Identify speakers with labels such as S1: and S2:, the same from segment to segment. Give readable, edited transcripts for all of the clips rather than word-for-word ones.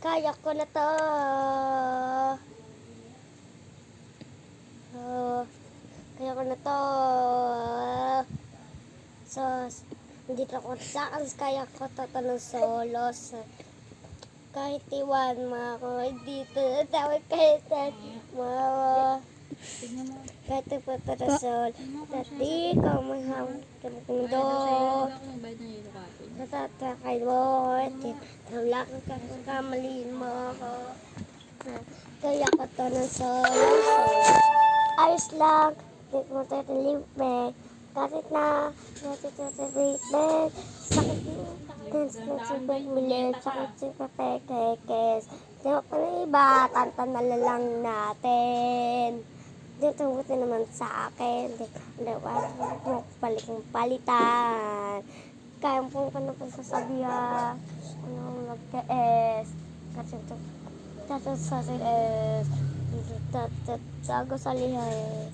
S1: Kaya ko na to. Kaya ko na to. So, hindi ako saan. Kaya ko to ng solos. Kahit iwan mo ako dito. Tawag kahit mo. Kahit ipunta na sol. Dati ko mahawag ng mundo. Natatakay mo. Wala kang kakamaliin mo ako. Kaya ko to ng solos. Ayos lang. Hindi mo tayo nalipin. Kahit na natititibig. Sakit mo. Dance na sibig milit. Sakit si papekekes. Di mo pa na iba. Tantanala lang natin. Dito buti naman sa akin. Dapat mo palitan. Kaya po ka na po sasabihan. Ano nagka-S. Kasi sa S. Tago sa lihay.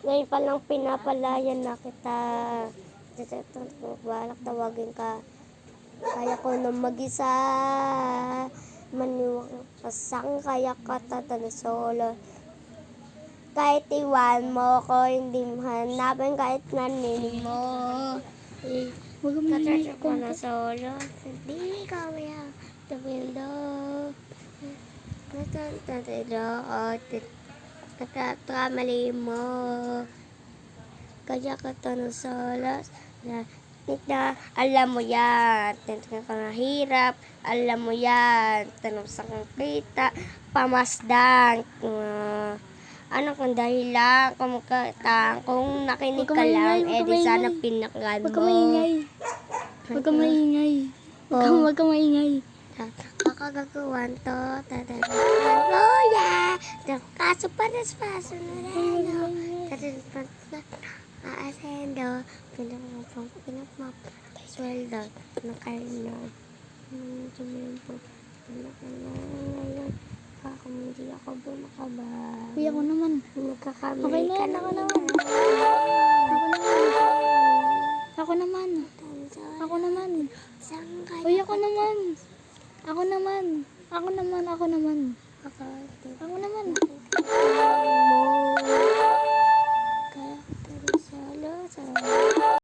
S1: Ngayon pa lang pinapalayan na kita. Balak tawagin ka. Kaya ko na mag-isa. Maniwang pasang kaya ka tatalo solo. Kahit iwan mo ko, hindi hanapin kahit naninig mo. Tatrato ko na solo. Hindi ka maya. Tabilo. Nagkakamali mo. Kaya ka to ng solos. Alam mo yan. Tinatang ka hirap. Alam mo yan. Tanong sa kang kita. Pamasdan. Ano kung dahilan kung nakinig ka lang, di sana pinaklan mo.
S2: Huwag ka maingay. Huwag ka maingay. Huwag ka maingay.
S1: Kakagagawan to. Oh yeah. Kaso pa paso na rin. Aasendo. Pinapmap. Sweldo. Nakainom. Tumiyon po. Hindi ako bumakabag.
S2: Uy, ako naman.
S1: Nagkakamali ka na.
S2: Ako naman. Ako naman. Ako naman. Uy, ako naman. Ako naman. Ako naman. Ako naman. Ako naman.
S1: Mo.